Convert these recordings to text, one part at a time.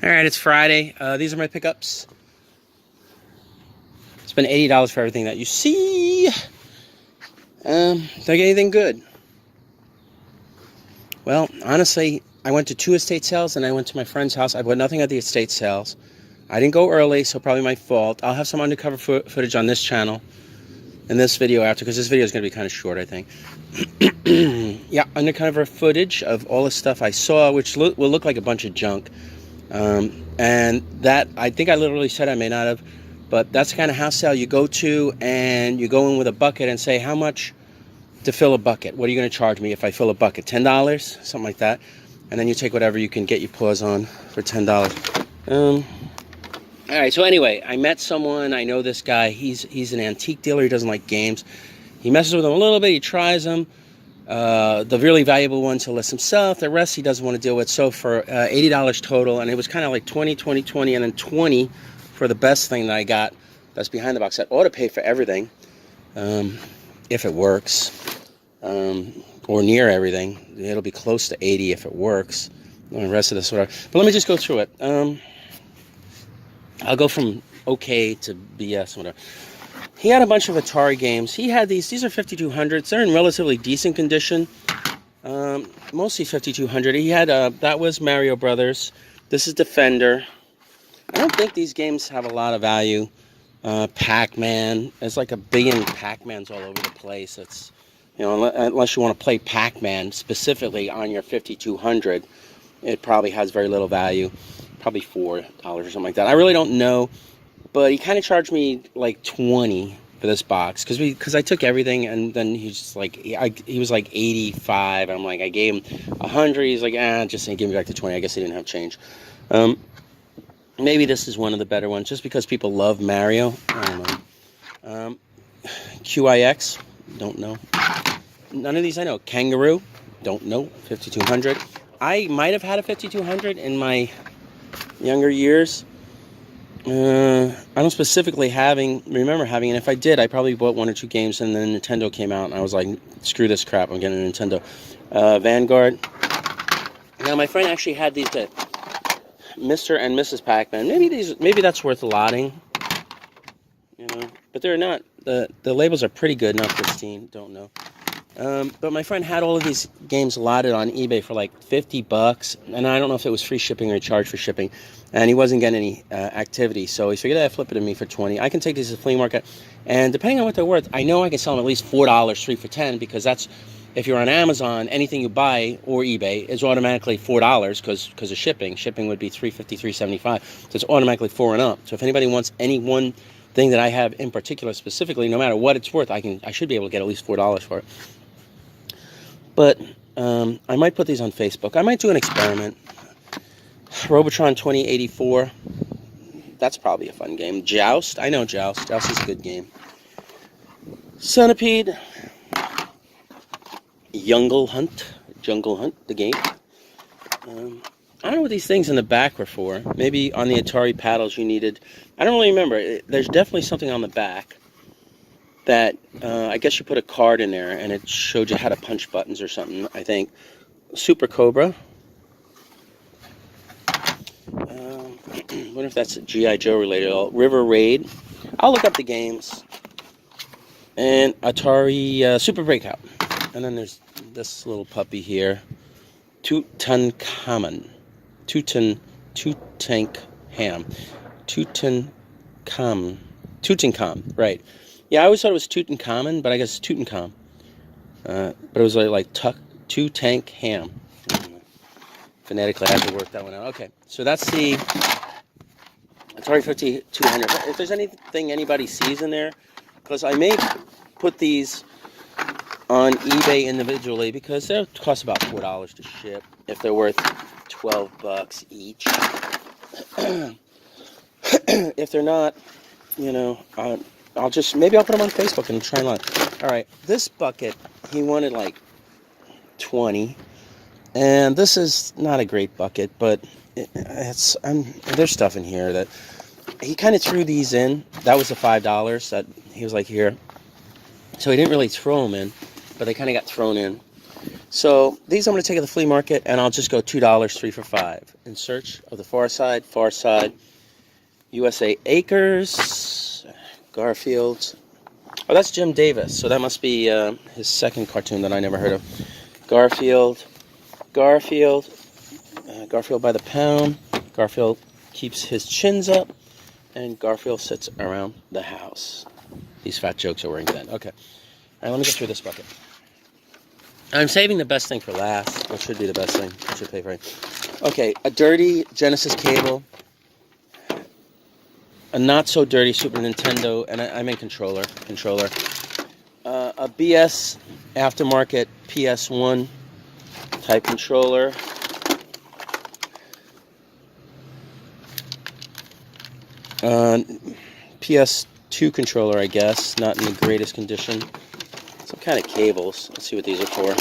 Alright, it's Friday. These are my pickups. Spent $80 for everything that you see. Did I get anything good? Well, honestly, I went to 2 estate sales and I went to my friend's house. I bought nothing at the estate sales. I didn't go early, so probably my fault. I'll have some undercover footage on this channel in this video after, because this video is going to be kind of short, I think. Yeah, undercover footage of all the stuff I saw, which will look like a bunch of junk. And that, I think I literally said, I may not have, but that's the kind of house sale you go to, and you go in with a bucket and say, how much to fill a bucket? What are you going to charge me if I fill a bucket? $10? Something like that. And then you take whatever you can get your paws on for $10. Alright, so anyway, I met someone. I know this guy. He's an antique dealer. He doesn't like games. He messes with them a little bit. He tries them. The really valuable ones he'll list himself. The rest he doesn't want to deal with. So for $80 total, and it was kind of like 20, 20, 20, and then 20 for the best thing that I got. That's behind the box set. Ought to pay for everything, if it works, or near everything. It'll be close to 80 if it works. And the rest of this, whatever. But let me just go through it. I'll go from okay to BS, whatever. He had a bunch of Atari games. He had these are 5200s. They're in relatively decent condition. Mostly 5200. He had, that was Mario Brothers. This is Defender. I don't think these games have a lot of value. Pac-Man. There's like a billion Pac-Mans all over the place. It's, you know, unless you want to play Pac-Man specifically on your 5200, it probably has very little value. Probably $4 or something like that. I really don't know. But he kind of charged me like 20 for this box because I took everything, and then he's just like he was like 85. I'm like, I gave him 100. He's like, just give me back the 20. I guess he didn't have change. Maybe this is one of the better ones, just because people love Mario. I don't know. QIX, don't know. None of these I know. Kangaroo, don't know. 5200. I might have had a 5200 in my younger years. I don't specifically remember having, and if I did, I probably bought 1 or 2 games, and then Nintendo came out, and I was like, screw this crap, I'm getting a Nintendo. Vanguard. Now, my friend actually had these, Mr. and Mrs. Pac-Man. Maybe that's worth allotting, you know, but they're not. The labels are pretty good, not pristine, don't know. But my friend had all of these games allotted on eBay for like $50, and I don't know if it was free shipping or he charged for shipping, and he wasn't getting any activity, so he figured I'd flip it to me for 20. I can take these to the flea market, and depending on what they're worth, I know I can sell them at least $4, 3 for 10, because that's, if you're on Amazon, anything you buy or eBay is automatically $4 because of shipping. Shipping would be $3.50, $3.75, so it's automatically 4 and up. So if anybody wants any one thing that I have in particular, specifically, no matter what it's worth, I should be able to get at least $4 for it. But I might put these on Facebook. I might do an experiment. Robotron 2084. That's probably a fun game. Joust. I know Joust. Joust is a good game. Centipede. Jungle Hunt, the game. I don't know what these things in the back were for. Maybe on the Atari paddles you needed. I don't really remember. There's definitely something on the back that I guess you put a card in there and it showed you how to punch buttons or something, I think. Super Cobra. Wonder if that's G.I. Joe related at all. River Raid. I'll look up the games. And Atari Super Breakout. And then there's this little puppy here. Tutankhamun. Tutankhamun, right. Yeah, I always thought it was Tutankhamun, but I guess it's Tutankhamun. But it was like Tutankhamun. Phonetically, I have to work that one out. Okay, so that's the Atari 5200. If there's anything anybody sees in there, because I may put these on eBay individually, because they'll cost about $4 to ship if they're worth $12 each. If they're not, you know, maybe I'll put them on Facebook and try them out. All right, this bucket, he wanted like 20, and this is not a great bucket, but there's stuff in here that he kind of threw these in. That was the $5 that he was like, here. So he didn't really throw them in, but they kind of got thrown in. So these I'm going to take at the flea market, and I'll just go $2, 3 for $5. In search of the Far Side, USA Acres, Garfield. Oh, that's Jim Davis, so that must be his second cartoon that I never heard of. Garfield by the pound. Garfield keeps his chins up, and Garfield sits around the house. These fat jokes are wearing thin. Okay. All right, let me get through this bucket. I'm saving the best thing for last. What should be the best thing? I should pay for it. Okay, a dirty Genesis cable. A not so dirty Super Nintendo, and I'm in controller. A BS aftermarket PS1 type controller. PS2 controller, I guess, not in the greatest condition. Some kind of cables. Let's see what these are for.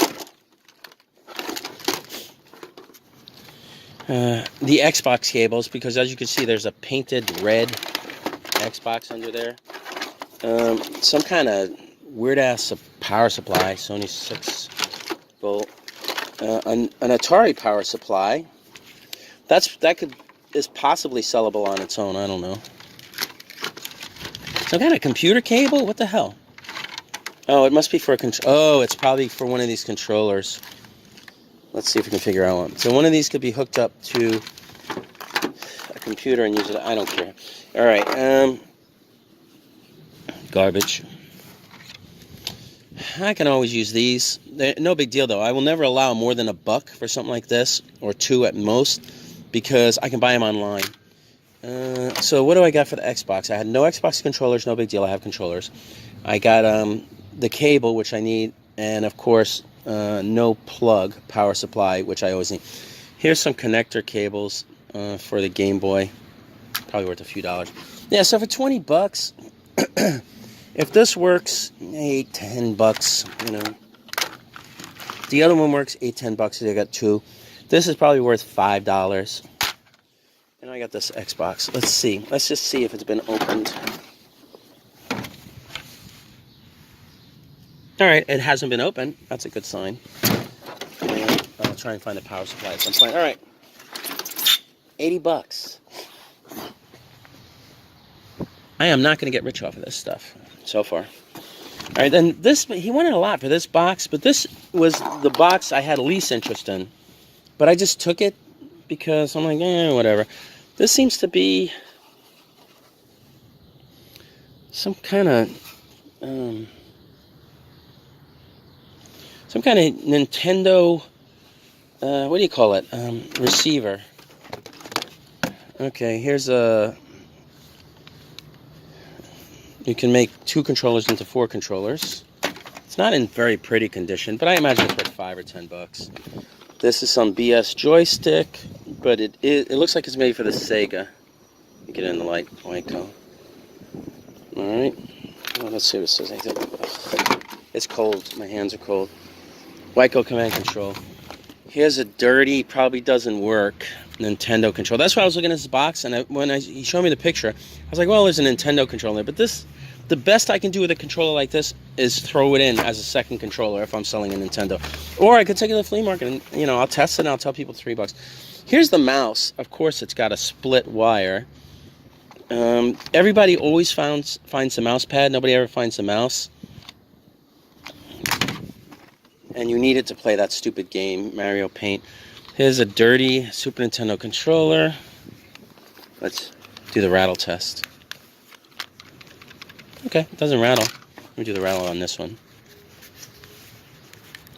The Xbox cables, because as you can see, there's a painted red Xbox under there. Some kind of weird-ass power supply, Sony 6-volt. An Atari power supply. That is possibly sellable on its own. I don't know. Some kind of computer cable? What the hell? Oh, it must be for a oh, it's probably for one of these controllers. Let's see if we can figure out one. So one of these could be hooked up to a computer and use it. I don't care. All right. Garbage. I can always use these. They're no big deal, though. I will never allow more than $1 for something like this, or $2 at most, because I can buy them online. So what do I got for the Xbox? I had no Xbox controllers. No big deal. I have controllers. I got the cable, which I need, and of course, no plug power supply, which I always need. Here's some connector cables for the Game Boy. Probably worth a few dollars. Yeah, so for $20, if this works, $8, $10, you know. The other one works $8, $10. I got two. This is probably worth $5. And I got this Xbox. Let's see. Let's just see if it's been opened. All right, it hasn't been opened. That's a good sign. And I'll try and find a power supply at some point. All right, $80. I am not going to get rich off of this stuff so far. All right, then this, he wanted a lot for this box, but this was the box I had least interest in. But I just took it because I'm like, whatever. This seems to be some kind of Nintendo, what do you call it? Receiver. Okay, here's a, you can make 2 controllers into 4 controllers. It's not in very pretty condition, but I imagine it's worth $5 or $10. This is some BS joystick, but it looks like it's made for the Sega. Get it in the light, Waco. Alright. Well, let's see what it says. It's cold. My hands are cold. Waco command control. Here's a dirty, probably doesn't work, Nintendo control. That's why I was looking at this box, and he showed me the picture, I was like, well, there's a Nintendo controller, but this, the best I can do with a controller like this is throw it in as a second controller if I'm selling a Nintendo. Or I could take it to the flea market and, you know, I'll test it and I'll tell people $3. Here's the mouse. Of course, it's got a split wire. Everybody always finds the mouse pad. Nobody ever finds the mouse. And you need it to play that stupid game, Mario Paint. Here's a dirty Super Nintendo controller. Let's do the rattle test. Okay, it doesn't rattle. Let me do the rattle on this one.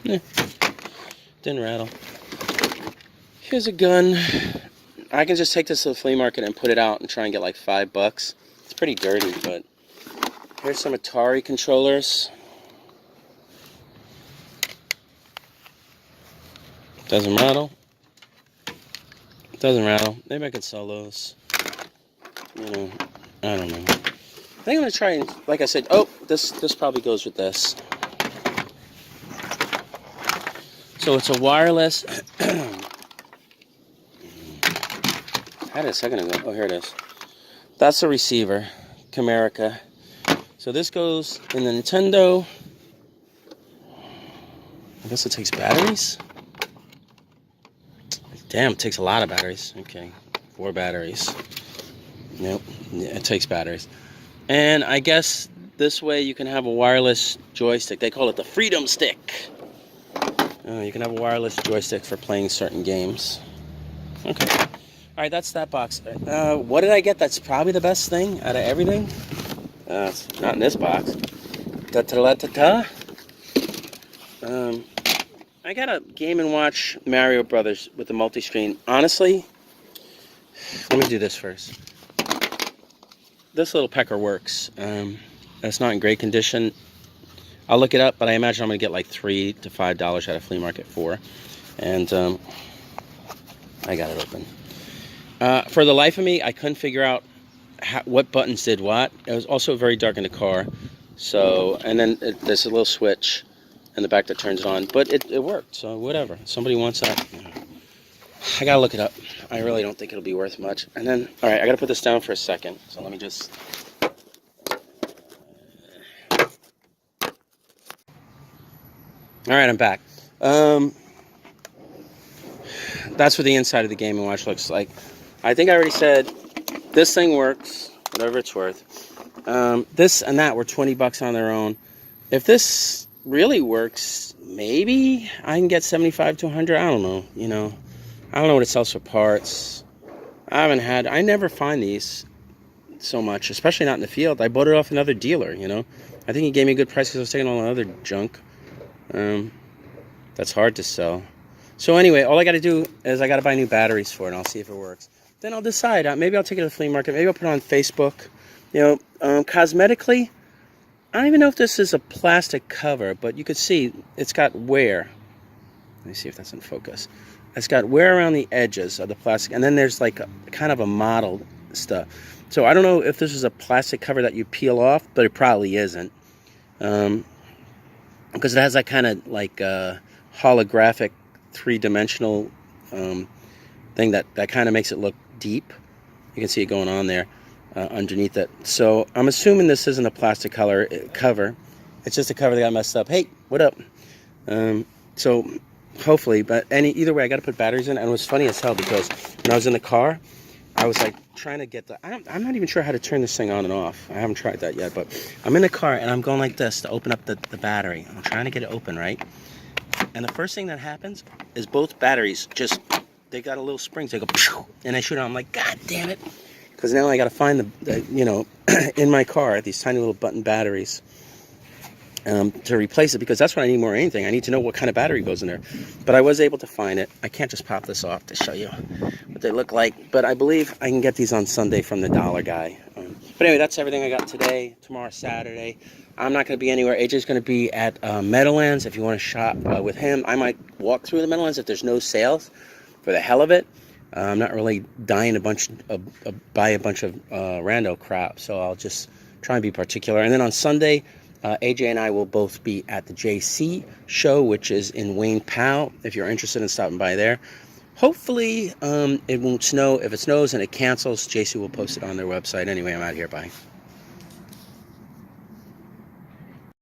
Didn't rattle. Here's a gun. I can just take this to the flea market and put it out and try and get like $5. It's pretty dirty, but here's some Atari controllers. Doesn't rattle. Doesn't rattle. Maybe I could sell those. You know, I don't know. I think I'm gonna try and, like I said, oh, this probably goes with this. So it's a wireless. I had it a second ago. Oh, here it is. That's a receiver, Camerica. So this goes in the Nintendo. guess it takes batteries. Damn, it takes a lot of batteries. Okay, 4 batteries. Nope, yeah, it takes batteries. And I guess this way you can have a wireless joystick. They call it the Freedom Stick. You can have a wireless joystick for playing certain games. Okay. All right, that's that box. What did I get that's probably the best thing out of everything? It's not in this box. Da-ta-la-ta-ta. I got a Game & Watch Mario Brothers with the multi-screen. Honestly, let me do this first. This little pecker works. It's not in great condition. I'll look it up, but I imagine I'm going to get like $3 to $5 at a flea market for. And I got it open. For the life of me, I couldn't figure out what buttons did what. It was also very dark in the car. So, and then there's a little switch in the back that turns it on. But it worked, so whatever. Somebody wants that. I got to look it up. I really don't think it'll be worth much. And then, all right, I got to put this down for a second. So let me just... All right, I'm back. That's what the inside of the Game & Watch looks like. I think I already said this thing works, whatever it's worth. This and that were 20 bucks on their own. If this really works, maybe I can get 75 to 100. I don't know, you know. I don't know what it sells for parts. I never find these so much, especially not in the field. I bought it off another dealer, you know. I think he gave me a good price because I was taking all the other junk. That's hard to sell. So anyway, all I got to do is I got to buy new batteries for it, and I'll see if it works. Then I'll decide. Maybe I'll take it to the flea market. Maybe I'll put it on Facebook. You know, cosmetically, I don't even know if this is a plastic cover, but you could see it's got wear. Let me see if that's in focus. It's got wear around the edges of the plastic, and then there's like kind of a mottled stuff. So I don't know if this is a plastic cover that you peel off, but it probably isn't. Because it has that kind of like holographic 3-dimensional thing that kind of makes it look deep. You can see it going on there underneath it. So I'm assuming this isn't a plastic cover. It's just a cover that got messed up. Hey, what up? So hopefully, but either way, I got to put batteries in. And it was funny as hell because when I was in the car, I was like trying to get I'm not even sure how to turn this thing on and off. I haven't tried that yet, but I'm in the car and I'm going like this to open up the battery. I'm trying to get it open, right? And the first thing that happens is both batteries they got a little spring. So they go, pew, and I shoot it on. I'm like, God damn it. Because now I got to find the you know, in my car, these tiny little button batteries to replace it, because that's what I need more than anything. I need to know what kind of battery goes in there. But I was able to find it. I can't just pop this off to show you what they look like. But I believe I can get these on Sunday from the dollar guy. But anyway, that's everything I got today. Tomorrow, Saturday. I'm not going to be anywhere. AJ's going to be at Meadowlands. If you want to shop with him, I might walk through the Meadowlands if there's no sales for the hell of it. I'm not really dying buy a bunch of rando crap, so I'll just try and be particular. And then on Sunday, AJ and I will both be at the JC show, which is in Wayne Powell, if you're interested in stopping by there. Hopefully, it won't snow. If it snows and it cancels, JC will post it on their website. Anyway, I'm out here. Bye.